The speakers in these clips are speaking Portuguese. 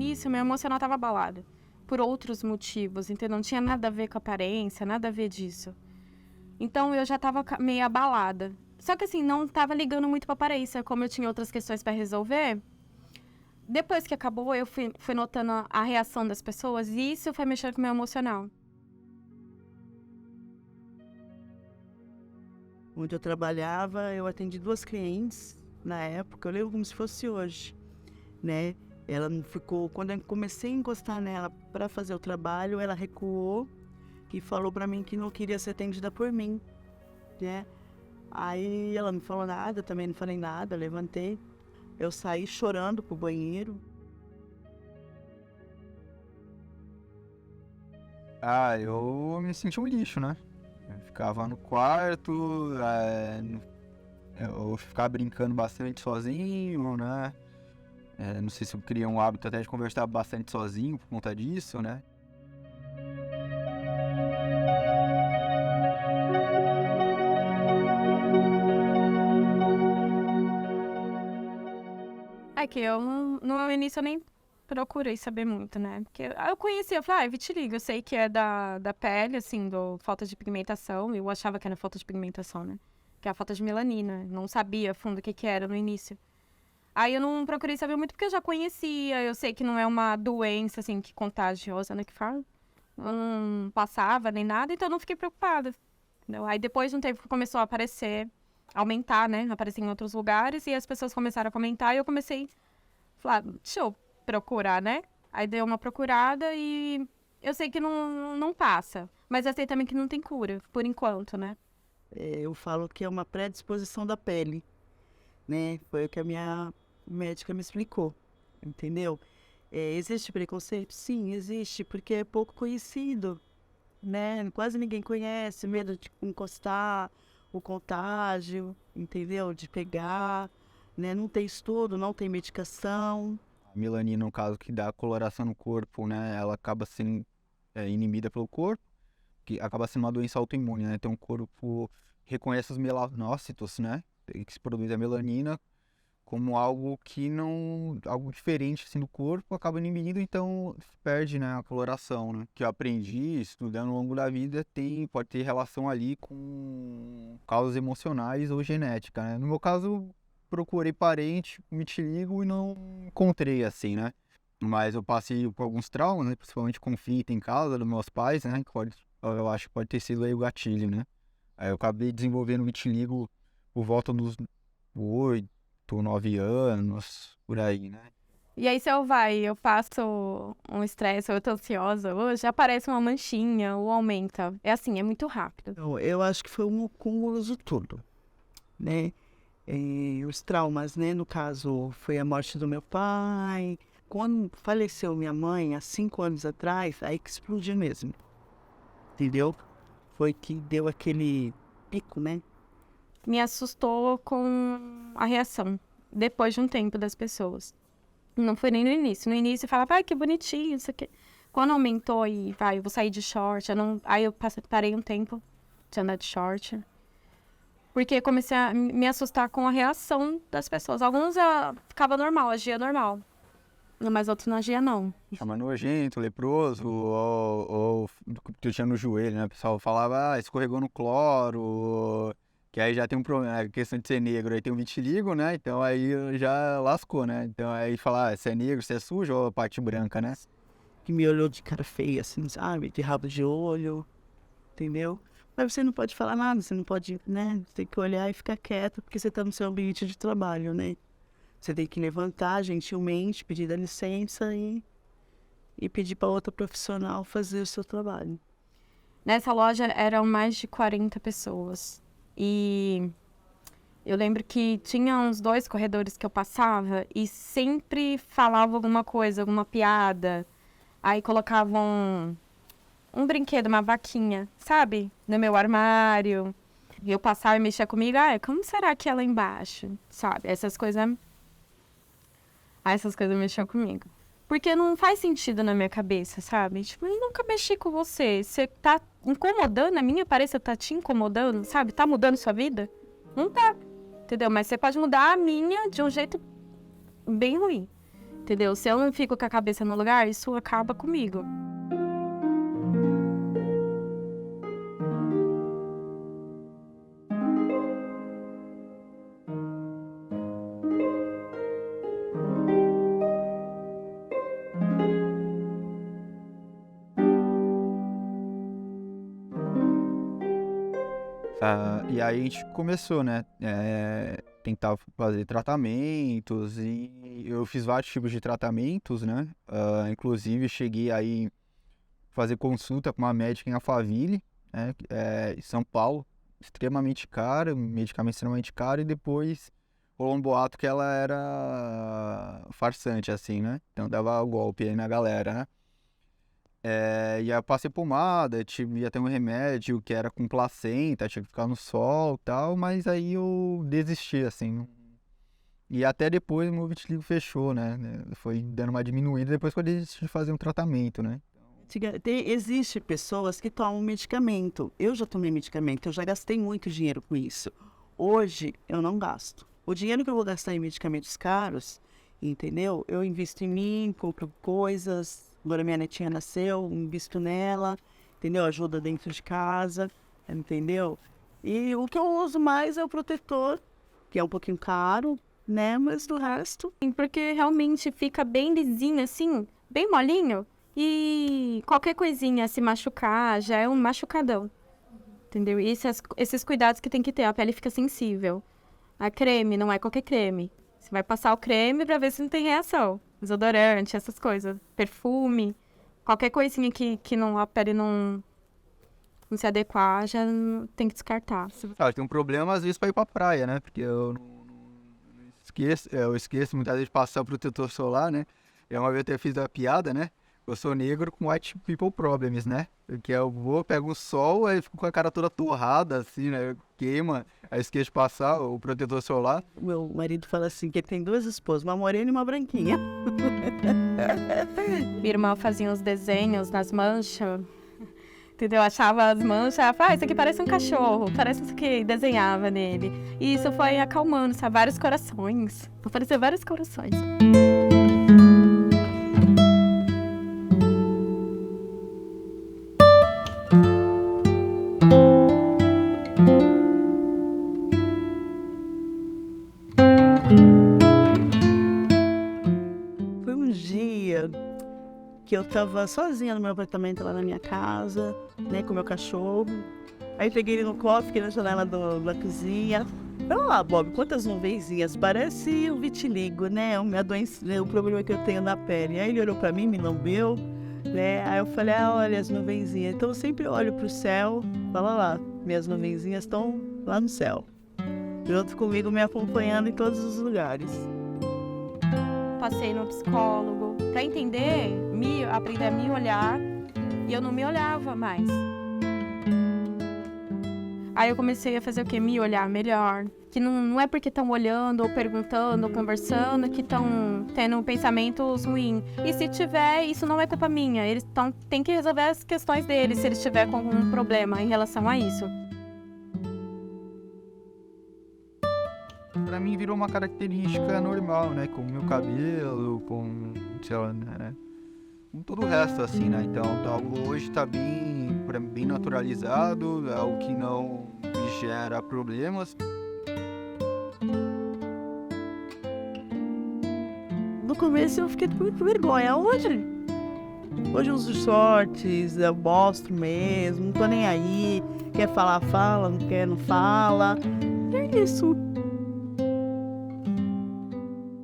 início, meu emocional tava abalado. Por outros motivos, entendeu? Não tinha nada a ver com a aparência, nada a ver disso. Então, eu já tava meio abalada. Só que, assim, não tava ligando muito pra aparência. Como eu tinha outras questões pra resolver, depois que acabou, eu fui notando a reação das pessoas e isso foi mexendo com o meu emocional. Onde eu trabalhava, eu atendi 2 clientes na época, eu lembro como se fosse hoje, né? Ela não ficou, quando eu comecei a encostar nela para fazer o trabalho, ela recuou e falou para mim que não queria ser atendida por mim, né? Aí ela não falou nada, também não falei nada, levantei, eu saí chorando pro banheiro. Eu me senti um lixo, né? Eu ficava no quarto, eu ficava brincando bastante sozinho, né? Não sei se eu criei um hábito até de conversar bastante sozinho por conta disso, né? É que eu, no início, eu nem procurei saber muito, né? Porque eu conhecia, eu falei, vitiligo, eu sei que é da pele, assim, do falta de pigmentação. Eu achava que era falta de pigmentação, né? Que é a falta de melanina. Não sabia a fundo o que era no início. Aí eu não procurei saber muito porque eu já conhecia. Eu sei que não é uma doença, assim, que contagiosa, né? Que fala. Não passava nem nada, então eu não fiquei preocupada. Entendeu? Aí depois de um tempo que começou a aparecer, aumentar, né? Aparecer em outros lugares e as pessoas começaram a comentar e eu comecei a falar, deixa eu procurar, né? Aí dei uma procurada e eu sei que não passa. Mas eu sei também que não tem cura, por enquanto, né? Eu falo que é uma predisposição da pele, né? Foi o que a minha médica me explicou, entendeu? Existe preconceito? Sim, existe, porque é pouco conhecido, né? Quase ninguém conhece, medo de encostar, o contágio, entendeu? De pegar, né? Não tem estudo, não tem medicação. A melanina, no caso, que dá coloração no corpo, né? Ela acaba sendo inibida pelo corpo, que acaba sendo uma doença autoimune, né? Então o corpo reconhece os melanócitos, né? Que se produz a melanina como algo que não... algo diferente, assim, do corpo, acaba inibindo, então perde, né, a coloração, né? Que eu aprendi estudando ao longo da vida pode ter relação ali com causas emocionais ou genética, né? No meu caso, procurei parente, vitiligo e não encontrei, assim, né? Mas eu passei por alguns traumas, né? Principalmente conflito em casa dos meus pais, né? Eu acho que pode ter sido aí o gatilho, né? Aí eu acabei desenvolvendo vitiligo por volta dos 8, 9 anos, por aí, né? E aí, se eu passo um estresse, ou eu tô ansiosa hoje, aparece uma manchinha, ou aumenta. É assim, é muito rápido. Então, eu acho que foi um acúmulo de tudo, né? Os traumas, né? No caso, foi a morte do meu pai. Quando faleceu minha mãe, há 5 anos atrás, aí que explodiu mesmo, entendeu? Foi que deu aquele pico, né? Me assustou com a reação, depois de um tempo das pessoas. Não foi nem no início. No início eu falava, ai, que bonitinho, isso aqui. Quando aumentou e eu vou sair de short, aí eu parei um tempo de andar de short. Porque comecei a me assustar com a reação das pessoas. Alguns ficava normal, agia normal. Mas outros não agia, não. Chama nojento, leproso, ou que eu tinha no joelho, né? O pessoal falava, escorregou no cloro, que aí já tem um problema, a questão de ser negro, aí tem um vitiligo, né? Então aí já lascou, né? Então aí falar, se é negro, se é sujo ou parte branca, né? Que me olhou de cara feia, assim, sabe? De rabo de olho, entendeu? Mas você não pode falar nada, você não pode, né? Você tem que olhar e ficar quieto, porque você tá no seu ambiente de trabalho, né? Você tem que levantar gentilmente, pedir a licença e pedir para outra profissional fazer o seu trabalho. Nessa loja eram mais de 40 pessoas. E eu lembro que tinha uns 2 corredores que eu passava e sempre falava alguma coisa, alguma piada. Aí colocavam um brinquedo, uma vaquinha, sabe? No meu armário. E eu passava e mexia comigo. Como será que é lá embaixo? Sabe? Essas coisas mexiam comigo. Porque não faz sentido na minha cabeça, sabe? Tipo, eu nunca mexi com você. Você tá incomodando, a minha aparência tá te incomodando, sabe? Tá mudando sua vida? Não tá. Entendeu? Mas você pode mudar a minha de um jeito bem ruim. entendeu? Se eu não fico com a cabeça no lugar, isso acaba comigo. E aí a gente começou, né? Tentar fazer tratamentos e eu fiz vários tipos de tratamentos, né? Inclusive cheguei aí fazer consulta com uma médica em Alphaville, né? Em São Paulo, extremamente caro, medicamento extremamente caro, e depois rolou um boato que ela era farsante, assim, né? Então dava golpe aí na galera, né? E aí eu passei pomada, ia ter um remédio que era com placenta, tinha que ficar no sol e tal, mas aí eu desisti, assim. E até depois o meu vitiligo fechou, né? Foi dando uma diminuída depois que eu desisti de fazer um tratamento, né? Existe pessoas que tomam medicamento. Eu já tomei medicamento, eu já gastei muito dinheiro com isso. Hoje, eu não gasto. O dinheiro que eu vou gastar em medicamentos caros, entendeu? Eu invisto em mim, compro coisas. Agora minha netinha nasceu, invisto nela, entendeu? Ajuda dentro de casa, entendeu? E o que eu uso mais é o protetor, que é um pouquinho caro, né? Mas do resto... Porque realmente fica bem lisinho, assim, bem molinho. E qualquer coisinha se machucar já é um machucadão, entendeu? E esses cuidados que tem que ter, a pele fica sensível. A creme não é qualquer creme. Você vai passar o creme pra ver se não tem reação. Desodorante, essas coisas. Perfume. Qualquer coisinha que a pele não se adequar, já tem que descartar. Tem um problema às vezes pra ir pra praia, né? Porque eu eu esqueço muitas vezes de passar o protetor solar, né? Uma vez eu até fiz a piada, né? Eu sou negro com white people problems, né? Porque eu vou, pego um sol, aí fico com a cara toda torrada, assim, né? Queima, aí esqueço de passar o protetor solar. Meu marido fala assim, que ele tem 2 esposas, uma morena e uma branquinha. Minha irmã fazia uns desenhos nas manchas, entendeu? Achava as manchas, ela falava, isso aqui parece um cachorro, parece isso aqui, desenhava nele. E isso foi acalmando, sabe? Vários corações. Apareceu vários corações. Foi um dia que eu tava sozinha no meu apartamento lá na minha casa, né, com meu cachorro. Aí peguei ele no cofre, fiquei na janela da cozinha. Olha lá, Bob, quantas nuvenzinhas, parece um vitiligo, né, a doença, o problema que eu tenho na pele. Aí ele olhou pra mim, me lambeu, né, aí eu falei, olha as nuvenzinhas. Então eu sempre olho pro céu, fala lá, minhas nuvenzinhas estão lá no céu, junto comigo, me acompanhando em todos os lugares. Passei no psicólogo pra entender, aprender a me olhar, e eu não me olhava mais. Aí eu comecei a fazer o quê? Me olhar melhor. Que não é porque estão olhando, ou perguntando, ou conversando, que estão tendo pensamentos ruins. E se tiver, isso não é culpa minha. Eles têm que resolver as questões deles, se eles tiverem com algum problema em relação a isso. Pra mim virou uma característica normal, né? Com o meu cabelo, com, sei lá, né? Com todo o resto, assim, né? Então, hoje tá bem naturalizado, é algo que não me gera problemas. No começo eu fiquei com muita vergonha. Hoje eu uso shorts, eu mostro mesmo, não tô nem aí. Quer falar, fala, não quer, não fala. É isso.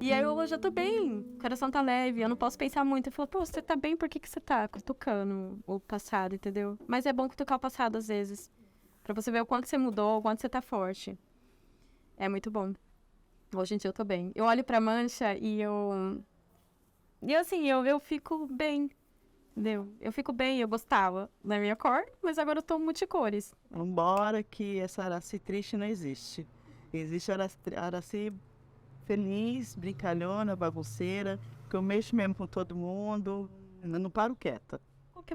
E aí hoje eu tô bem, o coração tá leve, eu não posso pensar muito. Eu falo, pô, você tá bem, por que você tá cutucando o passado, entendeu? Mas é bom cutucar o passado às vezes, pra você ver o quanto você mudou, o quanto você tá forte. É muito bom. Hoje em dia eu tô bem. Eu olho pra mancha e eu fico bem, entendeu? Eu fico bem, eu gostava da minha cor, mas agora eu tô multicores. Vambora que essa Araci triste não existe. Existe Araci feliz, brincalhona, bagunceira, que eu mexo mesmo com todo mundo, eu não paro quieta.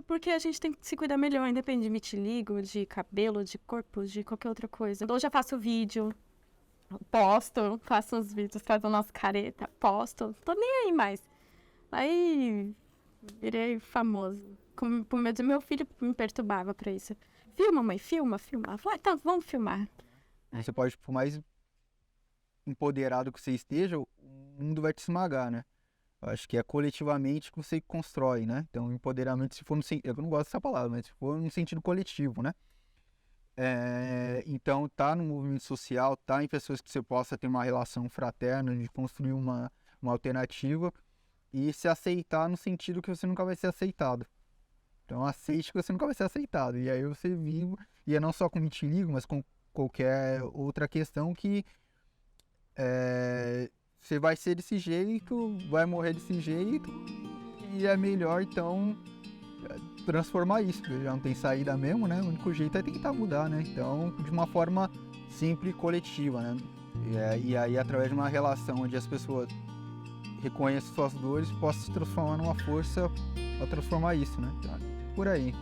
Porque a gente tem que se cuidar melhor, independente de vitiligo, de cabelo, de corpo, de qualquer outra coisa. Hoje eu faço vídeo, faço uns vídeos, faço nossa careta, posto, tô nem aí mais. Aí virei famoso. Por medo do meu filho me perturbava pra isso. Filma, mãe, filma. Ela falou, tá, vamos filmar. Você pode, por mais empoderado que você esteja, o mundo vai te esmagar, né? Eu acho que é coletivamente que você constrói, né? Então, empoderamento, se for no sentido... Eu não gosto dessa palavra, mas se for no sentido coletivo, né? Então, tá no movimento social, tá em pessoas que você possa ter uma relação fraterna, de construir uma alternativa e se aceitar no sentido que você nunca vai ser aceitado. Então, aceite que você nunca vai ser aceitado. E aí você vive, e é não só com vitiligo, mas com qualquer outra questão que você vai ser desse jeito, vai morrer desse jeito, e é melhor, então, transformar isso, porque já não tem saída mesmo, né? O único jeito é tentar mudar, né? Então, de uma forma simples e coletiva, né? E aí, através de uma relação onde as pessoas reconhecem suas dores, possa se transformar numa força para transformar isso, né? Então, por aí.